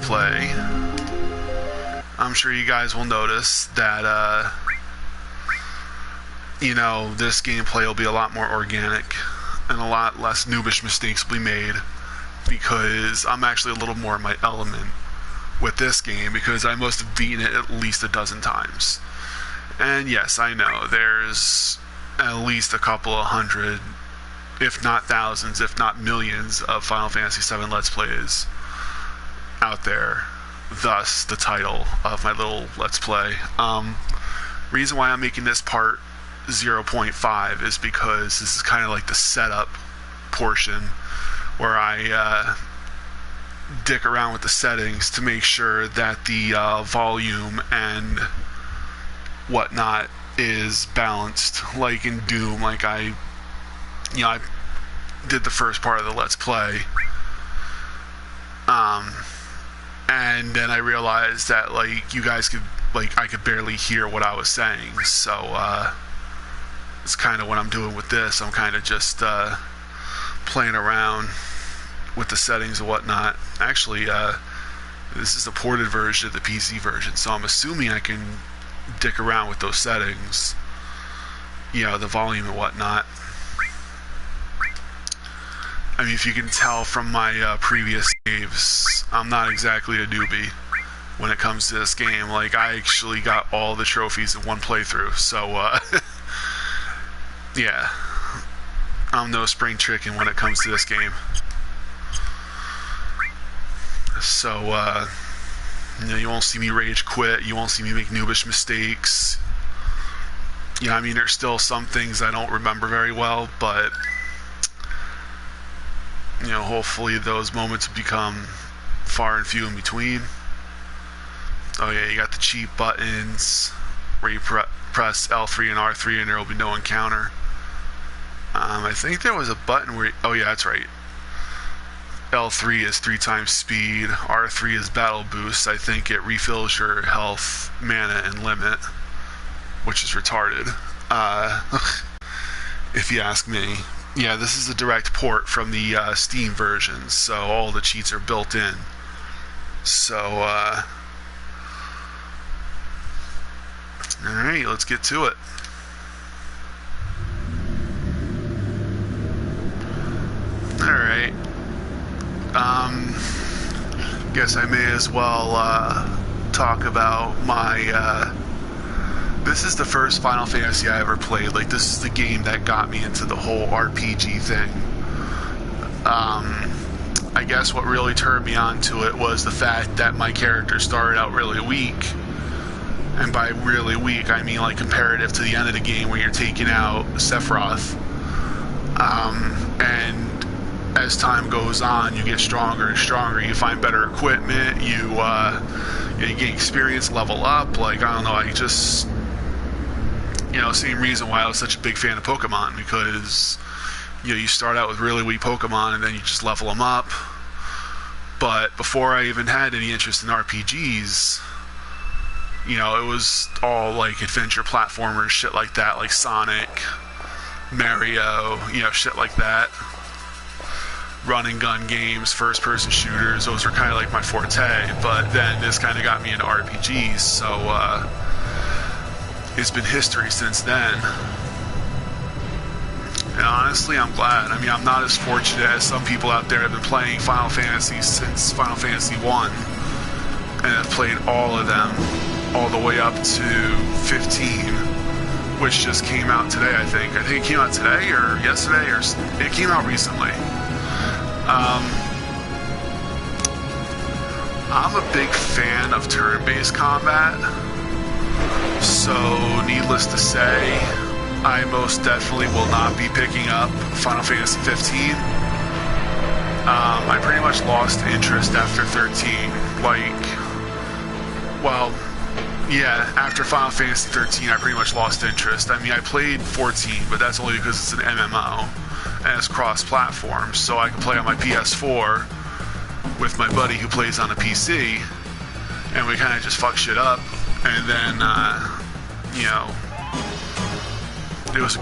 play, I'm sure you guys will notice that, you know, this gameplay will be a lot more organic and a lot less noobish mistakes will be made, because I'm actually a little more in my element with this game, because I must have beaten it at least a dozen times. And yes, I know, there's at least a couple of hundred, if not thousands, if not millions of Final Fantasy VII Let's Plays out there, thus the title of my little Let's Play. Reason why I'm making this part 0.5 is because this is kind of like the setup portion where I dick around with the settings to make sure that the volume and whatnot is balanced, like in Doom. Like I did the first part of the Let's Play, and then I realized that, like, you guys could, like, I could barely hear what I was saying, so it's kind of what I'm doing with this. I'm kind of just playing around with the settings and whatnot. Actually, this is a ported version of the PC version, so I'm assuming I can dick around with those settings, you know, the volume and whatnot. I mean, if you can tell from my previous saves, I'm not exactly a newbie when it comes to this game. Like, I actually got all the trophies in one playthrough, so yeah, I'm no spring chicken when it comes to this game. So, you know, you won't see me rage quit, you won't see me make noobish mistakes. Yeah, I mean, there's still some things I don't remember very well, but, you know, hopefully those moments become far and few in between. Oh yeah, you got the cheat buttons where you press L3 and R3 and there will be no encounter. I think there was a button where, oh yeah, that's right. L3 is 3 times speed, R3 is battle boost. I think it refills your health, mana, and limit, which is retarded, if you ask me. Yeah, this is a direct port from the Steam version, so all the cheats are built in. So, alright, let's get to it. Alright. Guess I may as well talk about my this is the first Final Fantasy I ever played. Like, this is the game that got me into the whole RPG thing. I guess what really turned me on to it was the fact that my character started out really weak. And by really weak, I mean like comparative to the end of the game where you're taking out Sephiroth. And as time goes on, you get stronger and stronger. You find better equipment. You gain experience, level up. Like, I don't know, I just, you know, same reason why I was such a big fan of Pokemon, because, you know, you start out with really weak Pokemon and then you just level them up. But before I even had any interest in RPGs, you know, it was all like adventure platformers, shit like that, like Sonic, Mario, you know, shit like that. Run and gun games, first person shooters, those were kind of like my forte. But then this kind of got me into RPGs, so it's been history since then. And honestly, I'm glad. I mean, I'm not as fortunate as some people out there have been playing Final Fantasy since Final Fantasy I, and have played all of them, all the way up to 15, which just came out today, I think. I think it came out today, or yesterday, or it came out recently. I'm a big fan of turn-based combat, so needless to say, I most definitely will not be picking up Final Fantasy 15. I pretty much lost interest after 13. Like, well, yeah, after Final Fantasy 13, I pretty much lost interest. I mean, I played 14, but that's only because it's an MMO. And it's cross-platform, so I can play on my PS4 with my buddy who plays on a PC, and we kind of just fuck shit up. And then, you know, it was a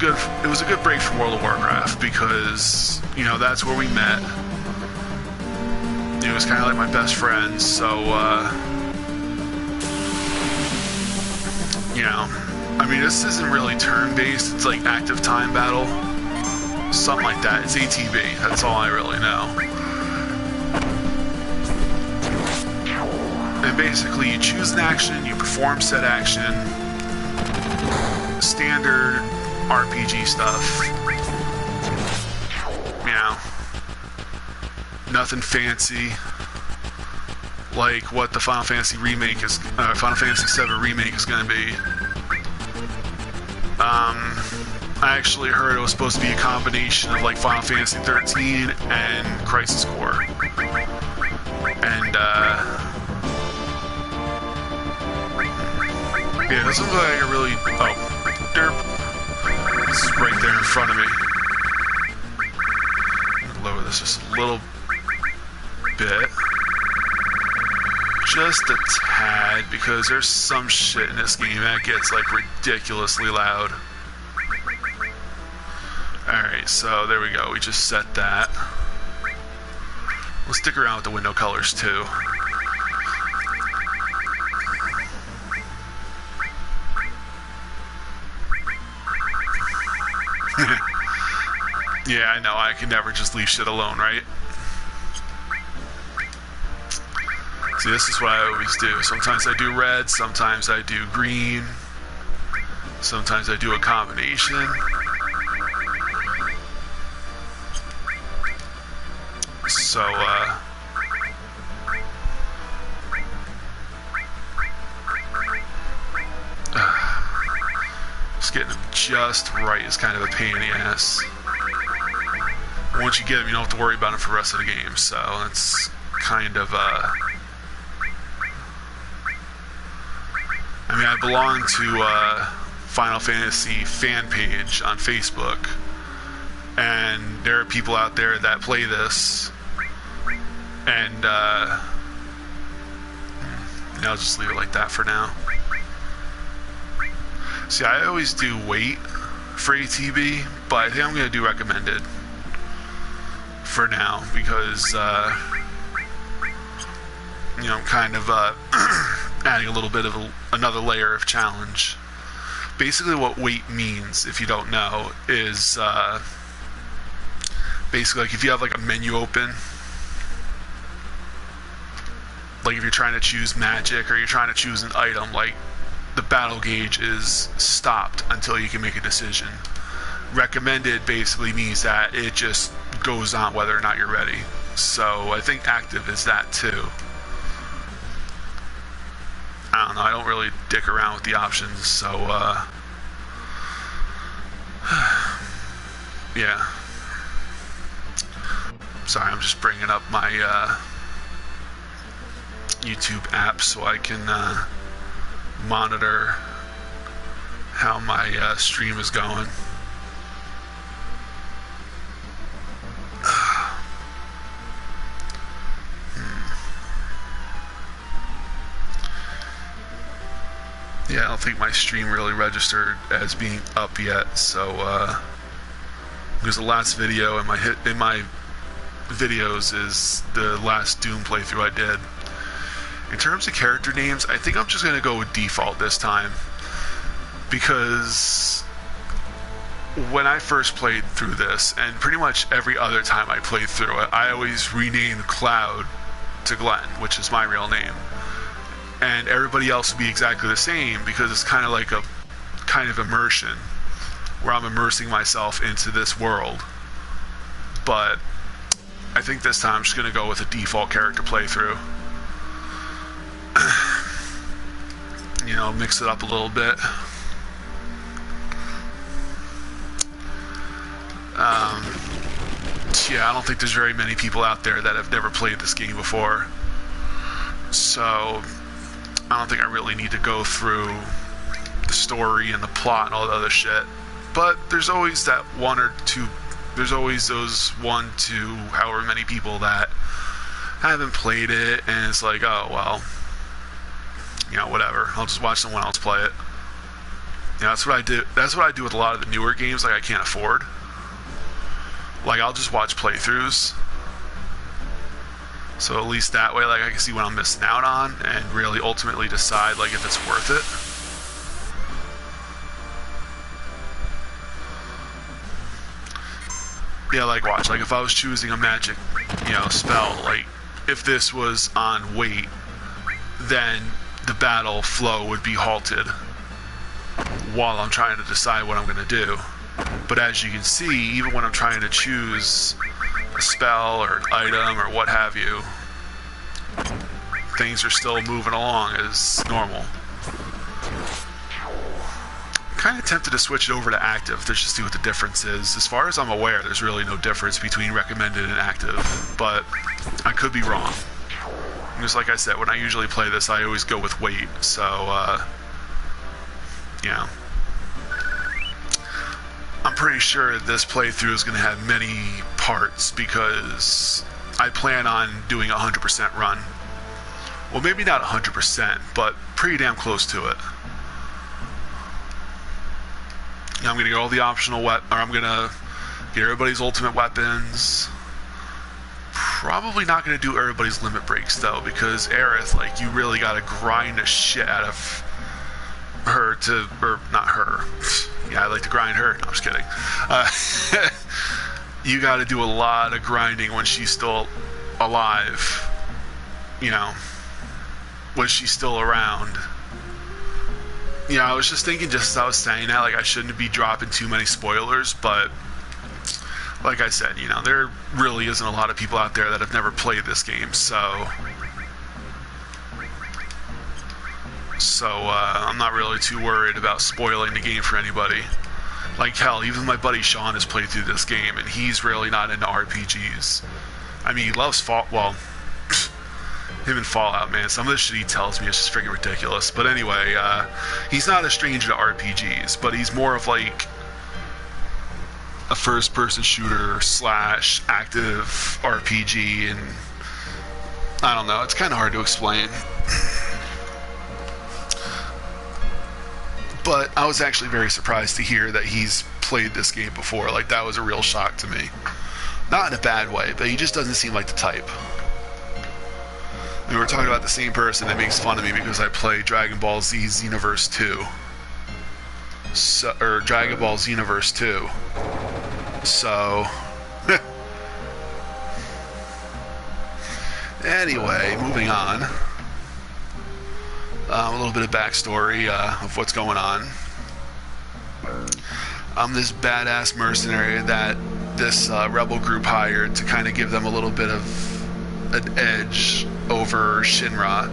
good break from World of Warcraft, because, you know, that's where we met. dude is kind of like my best friend, so, you know, I mean, this isn't really turn-based, it's like active time battle, something like that. It's ATB, that's all I really know. And basically, you choose an action, you perform said action, standard RPG stuff, you know, nothing fancy, like what the Final Fantasy remake is, Final Fantasy VII remake is going to be. I actually heard it was supposed to be a combination of like Final Fantasy 13 and Crisis Core, and yeah, it doesn't look like a really, oh, derp, it's right there in front of me. Lower this just a little bit, just a tad, because there's some shit in this game that gets like ridiculously loud. Alright, so there we go, we just set that. We'll stick around with the window colors too. Yeah, I know, I can never just leave shit alone, right? See, this is what I always do. Sometimes I do red, sometimes I do green, sometimes I do a combination. So, just getting them just right is kind of a pain in the ass. Once you get them, you don't have to worry about them for the rest of the game, so it's kind of, I mean, I belong to Final Fantasy fan page on Facebook, and there are people out there that play this, and I'll just leave it like that for now. See, I always do wait for ATB, but I think I'm going to do recommended for now, because you know, I'm kind of adding a little bit of another layer of challenge. Basically what wait means, if you don't know, is basically like if you have like a menu open, like if you're trying to choose magic or you're trying to choose an item, like the battle gauge is stopped until you can make a decision. Recommended basically means that it just goes on whether or not you're ready. So I think active is that too. I don't know, I don't really dick around with the options, so yeah. Sorry, I'm just bringing up my YouTube app so I can monitor how my stream is going. Yeah, I don't think my stream really registered as being up yet, so because the last video in my videos is the last Doom playthrough I did. In terms of character names, I think I'm just gonna go with default this time, because when I first played through this, and pretty much every other time I played through it, I always renamed Cloud to Glenn, which is my real name. And everybody else would be exactly the same, because it's kind of like a kind of immersion where I'm immersing myself into this world. But I think this time I'm just going to go with a default character playthrough. You know, mix it up a little bit. Yeah, I don't think there's very many people out there that have never played this game before. So I don't think I really need to go through the story and the plot and all the other shit. But there's always that one or two, there's always those 1 to however many people that haven't played it, and it's like, oh, well, you know, whatever. I'll just watch someone else play it. You know, that's what I do. That's what I do with a lot of the newer games, like I can't afford. Like, I'll just watch playthroughs. So at least that way, like, I can see what I'm missing out on and really ultimately decide, like, if it's worth it. Yeah, like, watch, like, if I was choosing a magic, spell, like, if this was on wait, then the battle flow would be halted while I'm trying to decide what I'm going to do. But as you can see, even when I'm trying to choose a spell or an item or what have you, things are still moving along as normal. I'm kind of tempted to switch it over to active to just see what the difference is. As far as I'm aware, there's really no difference between recommended and active, but I could be wrong. Just like I said, when I usually play this, I always go with wait, so, yeah. I'm pretty sure this playthrough is going to have many parts because I plan on doing a 100% run. Well, maybe not 100%, but pretty damn close to it. I'm going to get all the optional I'm going to get everybody's ultimate weapons. Probably not going to do everybody's limit breaks, though, because Aerith, like, you really got to grind the shit out of her to, or not her. Yeah, I like to grind her. No, I'm just kidding. You got to do a lot of grinding when she's still alive. When she's still around. I was just thinking, just as I was saying that, like, I shouldn't be dropping too many spoilers, but like I said, there really isn't a lot of people out there that have never played this game, so I'm not really too worried about spoiling the game for anybody. Like, hell, even my buddy Sean has played through this game, and he's really not into RPGs. I mean, he loves him and Fallout, man. Some of the shit he tells me is just freaking ridiculous. But anyway, he's not a stranger to RPGs, but he's more of like a first-person shooter / active RPG, and I don't know. It's kind of hard to explain. But I was actually very surprised to hear that he's played this game before. Like, that was a real shock to me. Not in a bad way, but he just doesn't seem like the type. We were talking about the same person that makes fun of me because I play Dragon Ball Z Xenoverse 2. Or Dragon Ball Xenoverse 2. So... Anyway, moving on. A little bit of backstory of what's going on. I'm this badass mercenary that this rebel group hired to kind of give them a little bit of an edge over Shinra,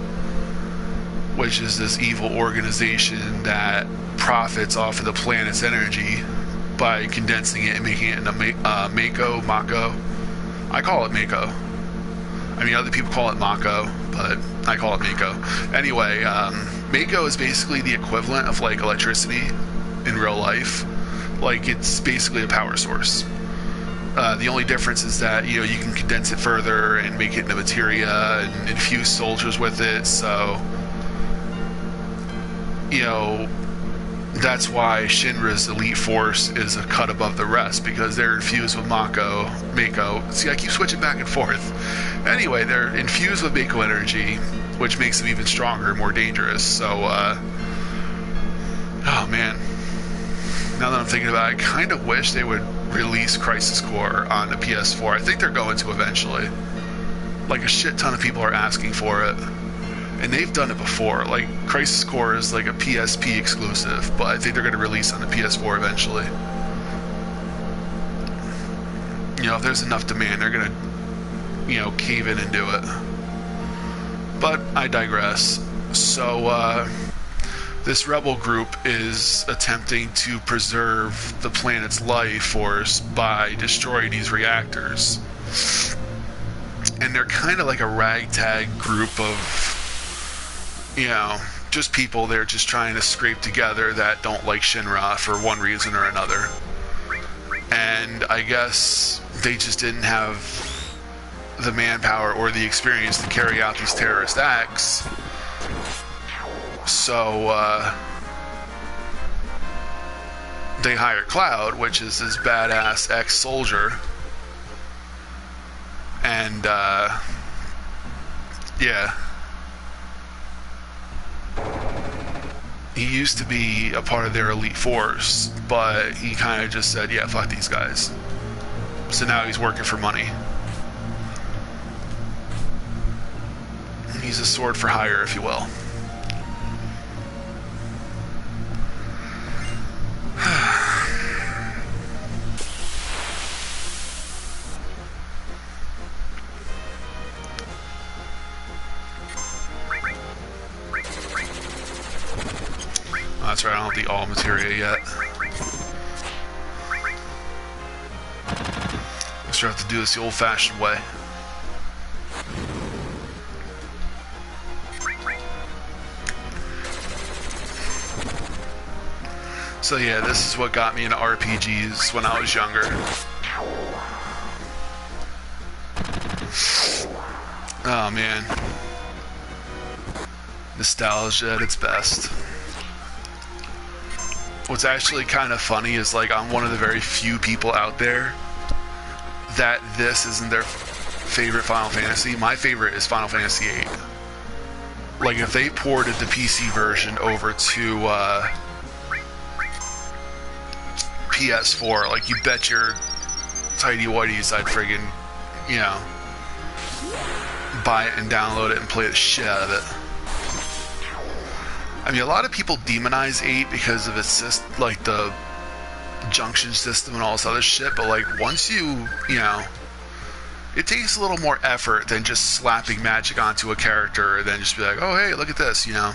which is this evil organization that profits off of the planet's energy by condensing it and making it into Mako. I call it Mako. I mean, other people call it Mako, but I call it Mako. Anyway, Mako is basically the equivalent of, like, electricity in real life. Like, it's basically a power source. The only difference is that, you can condense it further and make it into materia and infuse soldiers with it, so, that's why Shinra's elite force is a cut above the rest, because they're infused with Mako. See, I keep switching back and forth. Anyway, they're infused with Mako energy, which makes them even stronger and more dangerous, so, oh man. Now that I'm thinking about it, I kind of wish they would release Crisis Core on the PS4. I think they're going to eventually. Like, a shit ton of people are asking for it. And they've done it before. Like, Crisis Core is like a PSP exclusive, but I think they're going to release on the PS4 eventually. If there's enough demand, they're going to, cave in and do it. But I digress. So, this rebel group is attempting to preserve the planet's life force by destroying these reactors. And they're kind of like a ragtag group of, just people they're just trying to scrape together that don't like Shinra for one reason or another. And I guess they just didn't have the manpower or the experience to carry out these terrorist acts. So, they hired Cloud, which is this badass ex-soldier, and, Yeah. He used to be a part of their elite force, but he kind of just said, yeah, fuck these guys. So now he's working for money. He's a sword for hire, if you will. That's right, I don't have the all materia yet. I still have to do this the old-fashioned way. So yeah, this is what got me into RPGs when I was younger. Oh man. Nostalgia at its best. What's actually kind of funny is, like, I'm one of the very few people out there that this isn't their favorite Final Fantasy. My favorite is Final Fantasy VIII. Like, if they ported the PC version over to PS4, like, you bet your tidy whities I'd friggin', you know, buy it and download it and play the shit out of it. I mean, a lot of people demonize 8 because of its like the junction system and all this other shit, but like once you know, it takes a little more effort than just slapping magic onto a character and then just be like, oh hey, look at this, you know.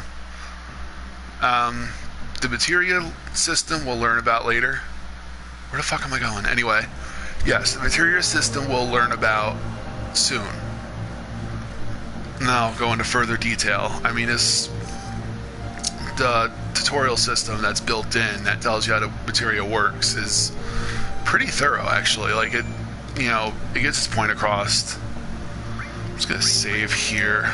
The materia system we'll learn about later. Where the fuck am I going? Anyway, yes, the materia system we'll learn about soon. Now I'll go into further detail. I mean, the tutorial system that's built in that tells you how the materia works is pretty thorough, actually. Like, it, you know, it gets its point across. I'm just gonna save here.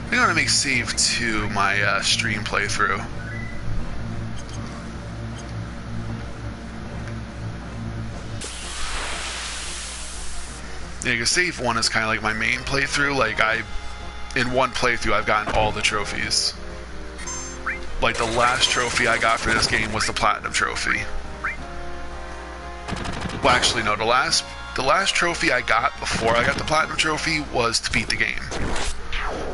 I'm gonna make save 2 my stream playthrough. Yeah, because save 1 is kind of like my main playthrough. Like, in one playthrough, I've gotten all the trophies. Like, the last trophy I got for this game was the Platinum Trophy. Well, actually, no, the last trophy I got before I got the Platinum Trophy was to beat the game.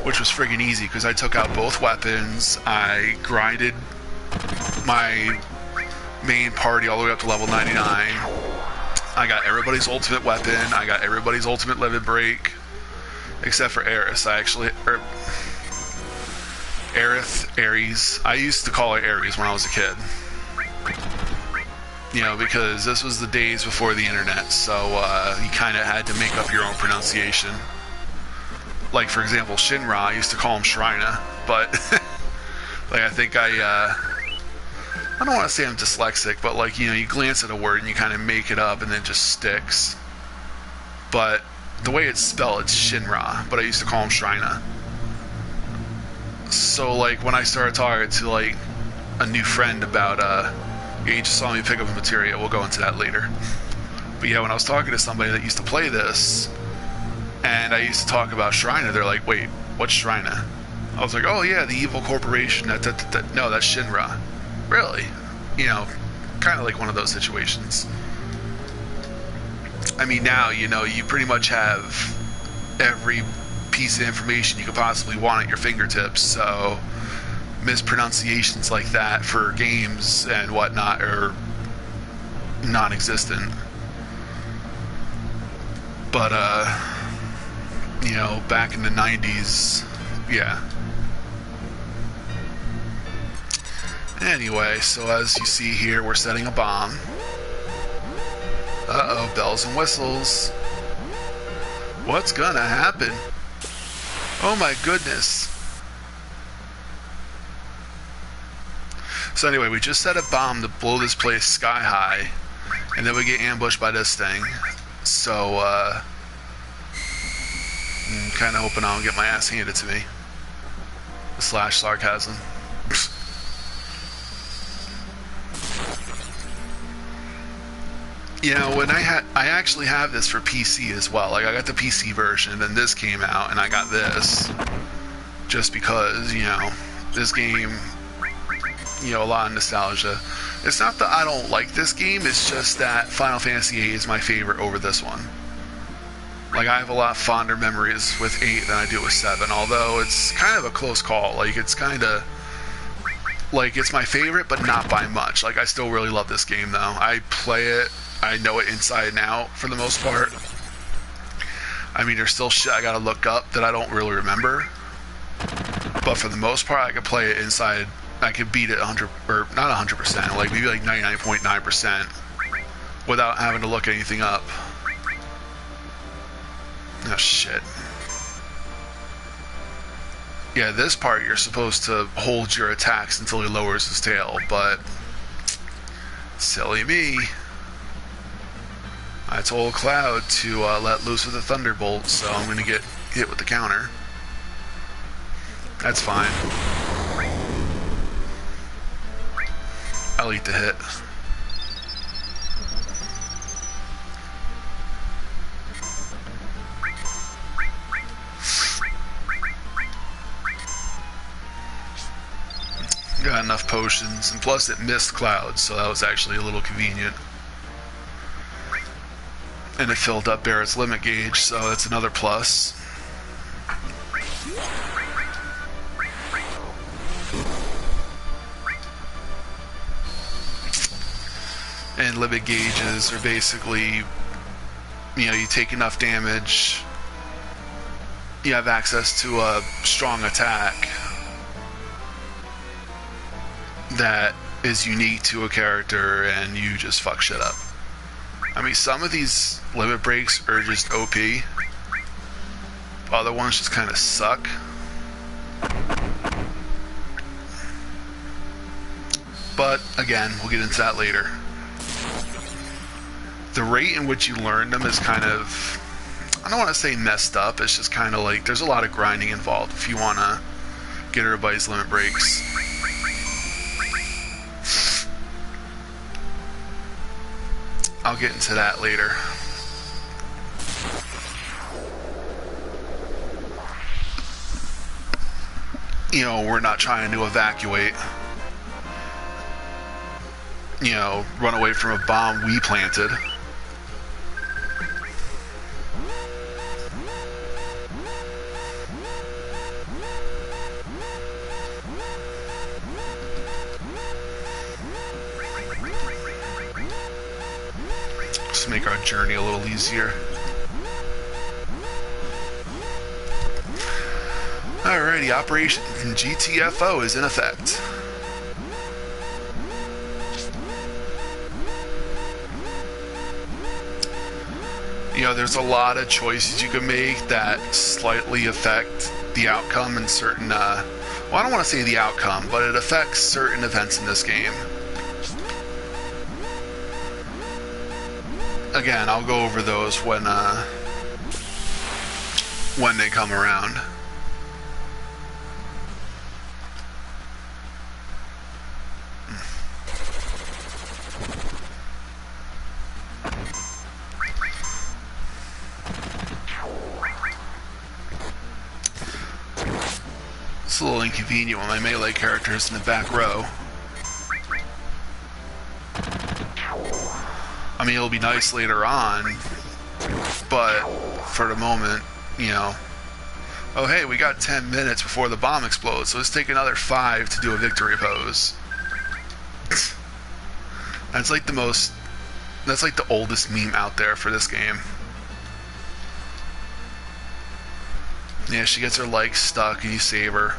Which was friggin' easy, because I took out both weapons, I grinded my main party all the way up to level 99. I got everybody's ultimate weapon. I got everybody's ultimate limit break, except for Aerith. Ares. I used to call her Ares when I was a kid. You know, because this was the days before the internet, so you kind of had to make up your own pronunciation. Like, for example, Shinra, I used to call him Shrina, but like, I think I don't want to say I'm dyslexic, but like, you know, you glance at a word and you kind of make it up and then it just sticks. But the way it's spelled, it's Shinra, but I used to call him Shrina. So like, when I started talking to like a new friend about, yeah, he just saw me pick up a materia, we'll go into that later. But yeah, when I was talking to somebody that used to play this, and I used to talk about Shrina, they're like, wait, what's Shrina? I was like, oh yeah, the evil corporation, no, that's Shinra. Really? You know, kind of like one of those situations. I mean, now, you know, you pretty much have every piece of information you could possibly want at your fingertips, so mispronunciations like that for games and whatnot are non-existent. But, you know, back in the 90s, yeah. Anyway, so as you see here, we're setting a bomb. Uh-oh, bells and whistles. What's gonna happen? Oh my goodness. So anyway, we just set a bomb to blow this place sky high, and then we get ambushed by this thing. So, I'm kind of hoping I don't get my ass handed to me. Slash sarcasm. You know, when I actually have this for PC as well. Like, I got the PC version, and this came out, and I got this just because, you know, this game, you know, a lot of nostalgia. It's not that I don't like this game, it's just that Final Fantasy VIII is my favorite over this one. Like, I have a lot fonder memories with 8 than I do with 7, although it's kind of a close call. Like, it's kind of, like, it's my favorite, but not by much. Like, I still really love this game, though. I play it, I know it inside and out, for the most part. I mean, there's still shit I gotta look up that I don't really remember. But for the most part, I can play it inside. I can beat it 100, or not 100%, like, maybe like 99.9% without having to look anything up. Oh, shit. Yeah, this part you're supposed to hold your attacks until he lowers his tail, but silly me. I told Cloud to let loose with a Thunderbolt, so I'm going to get hit with the counter. That's fine. I'll eat the hit. Got enough potions, and plus it missed Cloud, so that was actually a little convenient. And it filled up Barrett's limit gauge, so that's another plus. And limit gauges are basically, you know, you take enough damage, you have access to a strong attack that is unique to a character, and you just fuck shit up. I mean, some of these limit breaks are just OP. Other ones just kind of suck. But, again, we'll get into that later. The rate in which you learn them is kind of, I don't want to say messed up, it's just kind of like, there's a lot of grinding involved if you want to get everybody's limit breaks. I'll get into that later. You know, we're not trying to evacuate. You know, run away from a bomb we planted. Just make our journey a little easier. Alrighty, Operation GTFO is in effect. You know, there's a lot of choices you can make that slightly affect the outcome in certain, well, I don't want to say the outcome, but it affects certain events in this game. Again, I'll go over those when they come around. It's a little inconvenient when my melee character is in the back row. I mean, it'll be nice later on, but for the moment, you know, oh hey, we got 10 minutes before the bomb explodes, so let's take another 5 to do a victory pose. That's like the oldest meme out there for this game. Yeah, she gets her legs stuck and you save her.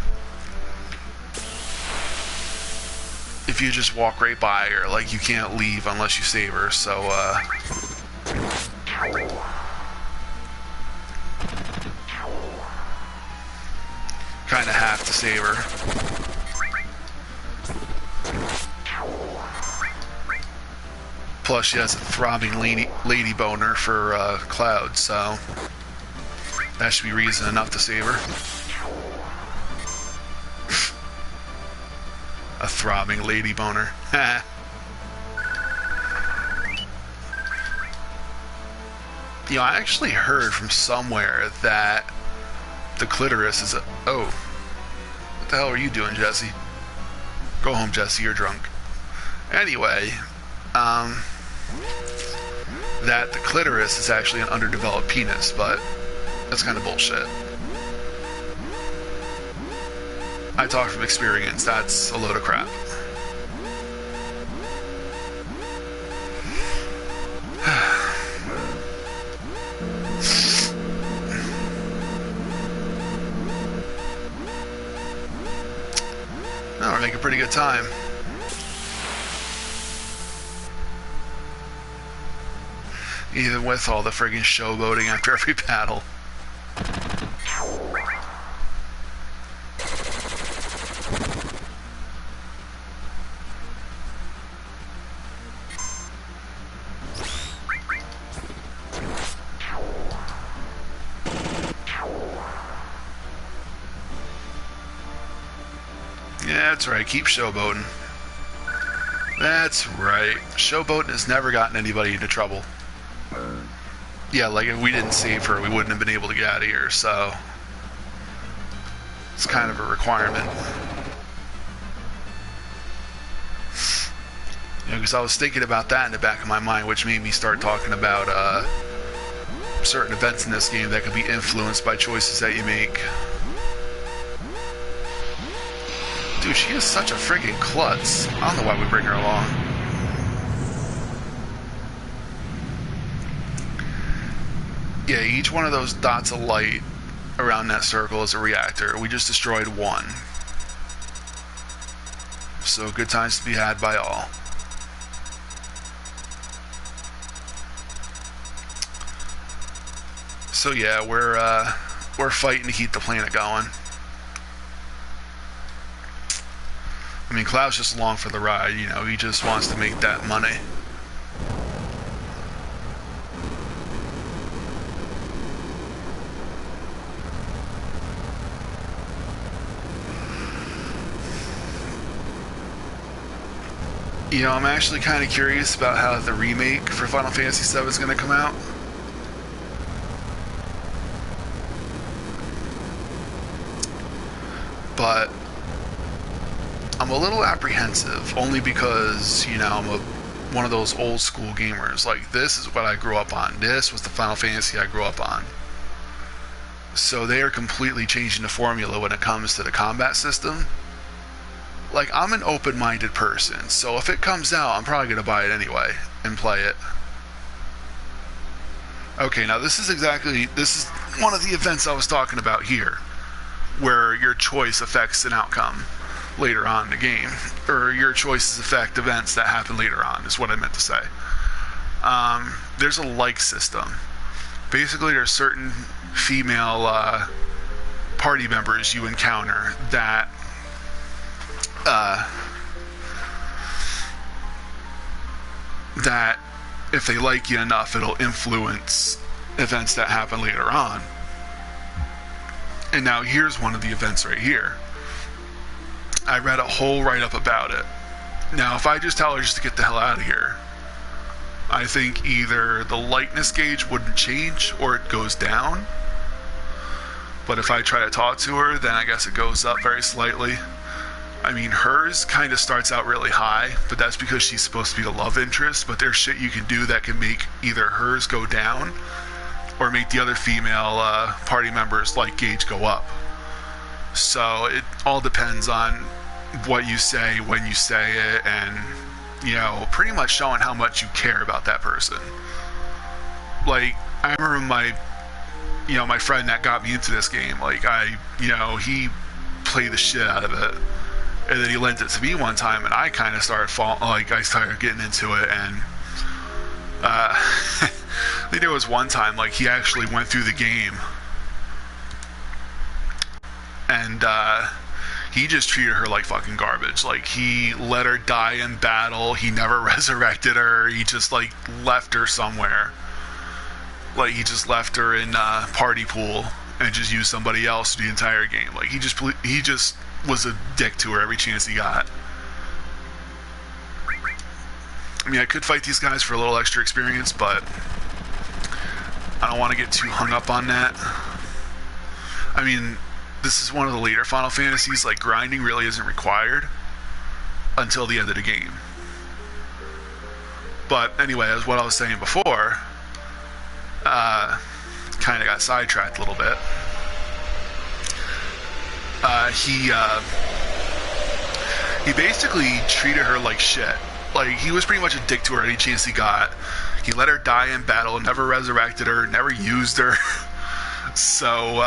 If you just walk right by her, like, you can't leave unless you save her, so, kinda have to save her. Plus, she has a throbbing lady boner for, Cloud, so that should be reason enough to save her. A throbbing lady boner. You know, I actually heard from somewhere that the clitoris is a... Oh. What the hell are you doing, Jesse? Go home, Jesse, you're drunk. Anyway, that the clitoris is actually an underdeveloped penis, but that's kind of bullshit. I talk from experience, that's a load of crap. No, we're making pretty good time. Even with all the friggin' showboating after every battle. Yeah, that's right, keep showboating. That's right, showboating has never gotten anybody into trouble. Yeah, like if we didn't save her, we wouldn't have been able to get out of here, so it's kind of a requirement. You know, because I was thinking about that in the back of my mind, which made me start talking about certain events in this game that can be influenced by choices that you make. Dude, she is such a friggin' klutz. I don't know why we bring her along. Yeah, each one of those dots of light around that circle is a reactor. We just destroyed one. So good times to be had by all. So yeah, we're fighting to keep the planet going. I mean, Cloud's just along for the ride, you know, he just wants to make that money. You know, I'm actually kind of curious about how the remake for Final Fantasy VII is going to come out. But I'm a little apprehensive, only because, you know, I'm one of those old school gamers. Like, this is what I grew up on. This was the Final Fantasy I grew up on. So they are completely changing the formula when it comes to the combat system. Like, I'm an open-minded person, so if it comes out, I'm probably going to buy it anyway and play it. Okay, now this is one of the events I was talking about here, where your choice affects an outcome later on in the game, or your choices affect events that happen later on, is what I meant to say. There's a like system. Basically, there's certain female party members you encounter that that if they like you enough, it'll influence events that happen later on. And now here's one of the events right here. I read a whole write-up about it. Now, if I just tell her just to get the hell out of here, I think either the lightness gauge wouldn't change or it goes down. But if I try to talk to her, then I guess it goes up very slightly. I mean, hers kind of starts out really high, but that's because she's supposed to be the love interest. But there's shit you can do that can make either hers go down or make the other female party members' like gauge go up. So it all depends on what you say, when you say it, and, you know, pretty much showing how much you care about that person. Like, I remember my friend that got me into this game, like, he played the shit out of it. And then he lent it to me one time, and I kind of started I started getting into it, and I think there was one time, like, he actually went through the game, and he just treated her like fucking garbage. Like, he let her die in battle, he never resurrected her, he just, like, left her somewhere. Like, he just left her in party pool, and just used somebody else the entire game. Like, he just was a dick to her every chance he got. I mean, I could fight these guys for a little extra experience, but I don't want to get too hung up on that. I mean, this is one of the later Final Fantasies, like grinding really isn't required until the end of the game. But anyway, as what I was saying before, kind of got sidetracked a little bit. He basically treated her like shit. Like, he was pretty much a dick to her any chance he got. He let her die in battle, never resurrected her, never used her. So,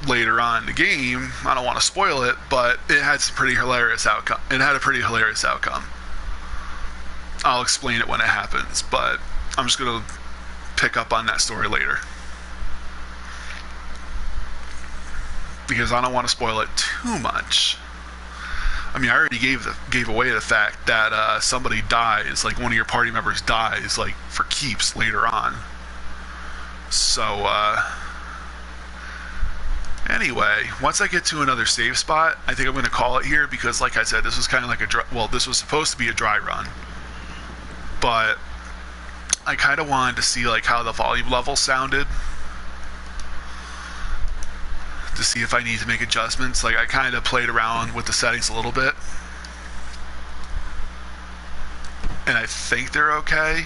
later on in the game, I don't want to spoil it, but it had some pretty hilarious outcome. It had a pretty hilarious outcome. I'll explain it when it happens, but I'm just going to pick up on that story later. Because I don't want to spoil it too much. I mean, I already gave away the fact that somebody dies, like one of your party members dies, like for keeps later on. So, anyway, once I get to another save spot, I think I'm going to call it here because, like I said, this was kind of like this was supposed to be a dry run. But I kind of wanted to see like how the volume level sounded, to see if I need to make adjustments. Like, I kind of played around with the settings a little bit, and I think they're okay.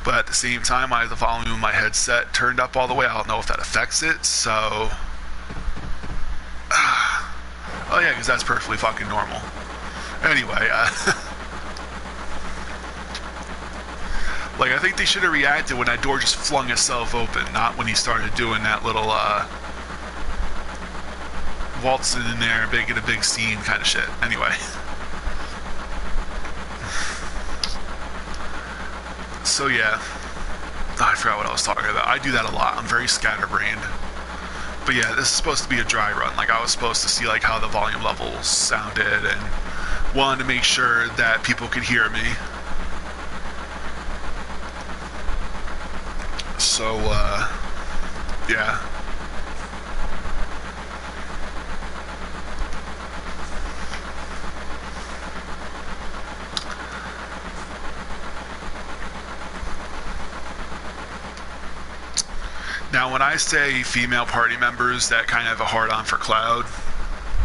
But at the same time, I have the volume of my headset turned up all the way. I don't know if that affects it, so... oh yeah, because that's perfectly fucking normal. Anyway, like, I think they should have reacted when that door just flung itself open, not when he started doing that little, waltzing in there, making a big scene kind of shit. Anyway. So, yeah. Oh, I forgot what I was talking about. I do that a lot. I'm very scatterbrained. But yeah, this is supposed to be a dry run. Like, I was supposed to see, like, how the volume levels sounded, and wanted to make sure that people could hear me. So, yeah. Now, when I say female party members that kind of have a hard-on for Cloud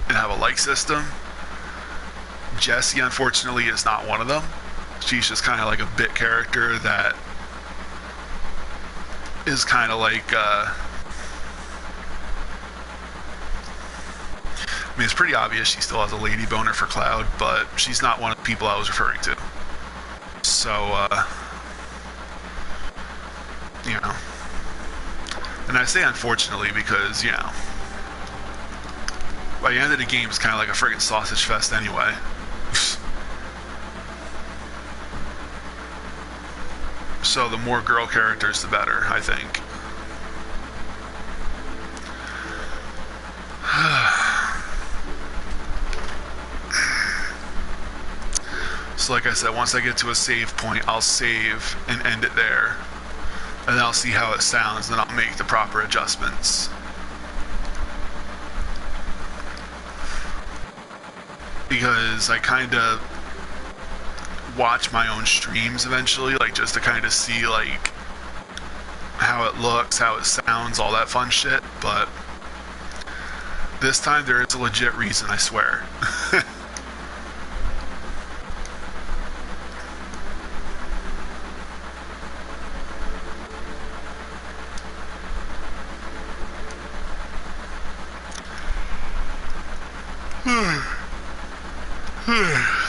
and have a like system, Jessie, unfortunately, is not one of them. She's just kind of like a bit character that is kind of like, I mean, it's pretty obvious she still has a lady boner for Cloud, but she's not one of the people I was referring to. So, you know. And I say unfortunately because, you know, by the end of the game, it's kind of like a friggin' sausage fest anyway. So the more girl characters, the better, I think. So like I said, once I get to a save point, I'll save and end it there. And then I'll see how it sounds, and then I'll make the proper adjustments. Because I kind of watch my own streams eventually, like just to kind of see like how it looks, how it sounds, all that fun shit. But this time there is a legit reason, I swear.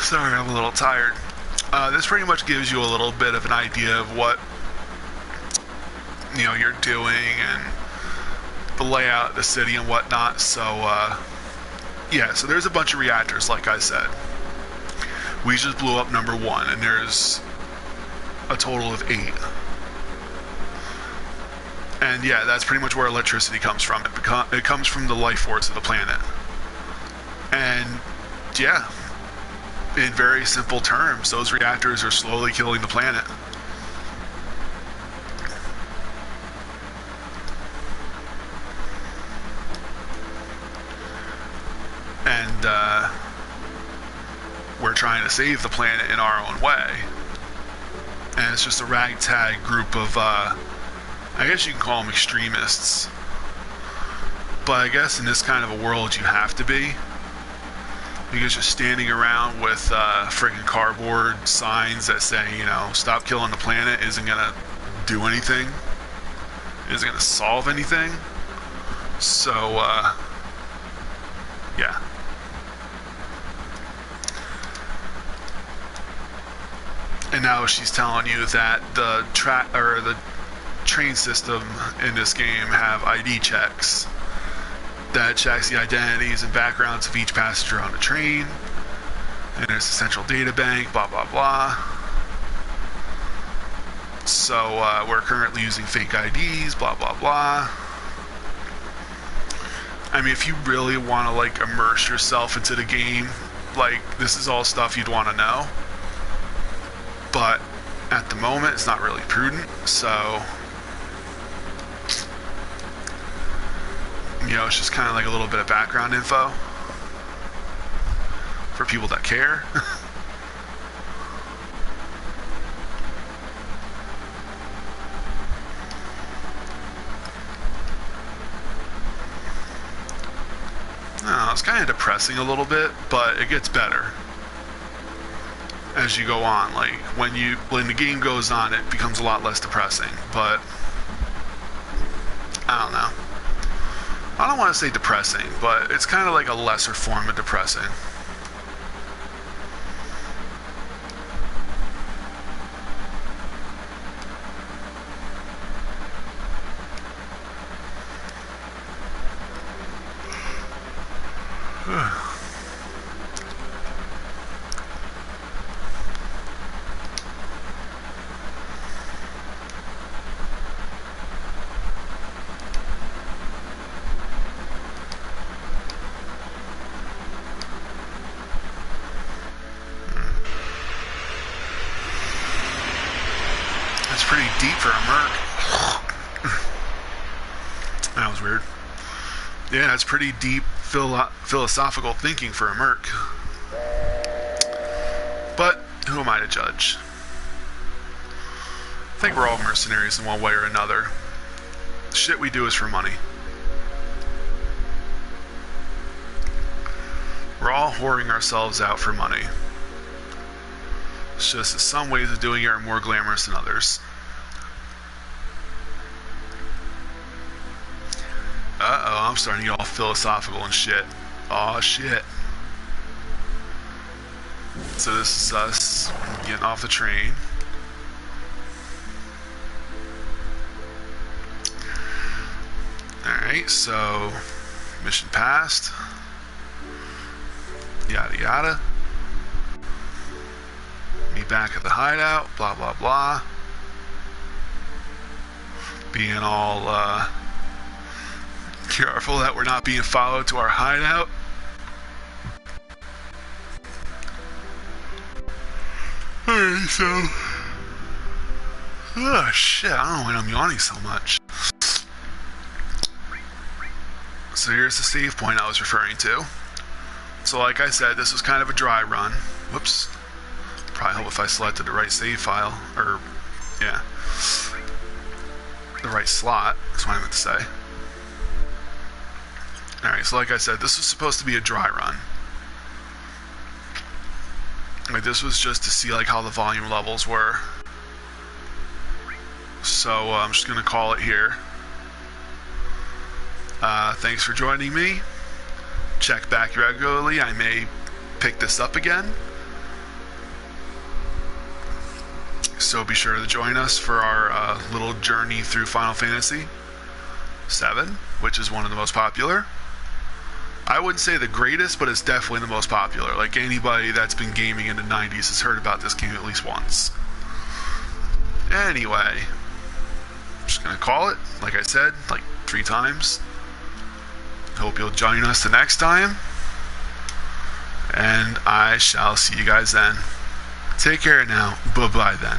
Sorry, I'm a little tired. This pretty much gives you a little bit of an idea of what, you know, you're doing and the layout of the city and whatnot. So, yeah, so there's a bunch of reactors, like I said. We just blew up number 1, and there's a total of 8. And yeah, that's pretty much where electricity comes from. It comes from the life force of the planet. And yeah, in very simple terms, those reactors are slowly killing the planet. And we're trying to save the planet in our own way. and it's just a ragtag group of, I guess you can call them extremists. But I guess in this kind of a world you have to be, because you're standing around with friggin' cardboard signs that say, you know, stop killing the planet isn't gonna do anything, isn't gonna solve anything. So, yeah. And now she's telling you that the train system in this game have ID checks that checks the identities and backgrounds of each passenger on the train. And there's a central data bank, blah, blah, blah. So we're currently using fake IDs, blah, blah, blah. I mean, if you really want to, like, immerse yourself into the game, like, this is all stuff you'd want to know. But at the moment, it's not really prudent, so, you know, it's just kind of like a little bit of background info for people that care. No, it's kind of depressing a little bit, but it gets better as you go on. Like, when the game goes on, it becomes a lot less depressing, but I don't know. I don't want to say depressing, but it's kind of like a lesser form of depressing. It's pretty deep for a merc. That was weird. Yeah, it's pretty deep philosophical thinking for a merc. But who am I to judge? I think we're all mercenaries in one way or another. The shit we do is for money. We're all whoring ourselves out for money. It's just that some ways of doing it are more glamorous than others. Uh-oh, I'm starting to get all philosophical and shit. Aw, shit. So this is us getting off the train. Alright, so mission passed. Yada yada. Me back at the hideout, blah blah blah. Being all careful that we're not being followed to our hideout. Alright, so oh shit, I don't know why I'm yawning so much. So here's the save point I was referring to. So like I said, this was kind of a dry run. Whoops. Probably help if I selected the right save file, or, yeah, the right slot, that's what I meant to say. Alright, so like I said, this was supposed to be a dry run. Like, this was just to see, like, how the volume levels were. So, I'm just gonna call it here. Thanks for joining me. Check back regularly, I may pick this up again. So be sure to join us for our little journey through Final Fantasy VII, which is one of the most popular. I wouldn't say the greatest, but it's definitely the most popular. Like, anybody that's been gaming in the 90s has heard about this game at least once. Anyway, I'm just gonna call it, like I said, like 3 times. Hope you'll join us the next time. And I shall see you guys then. Take care now. Bye-bye then.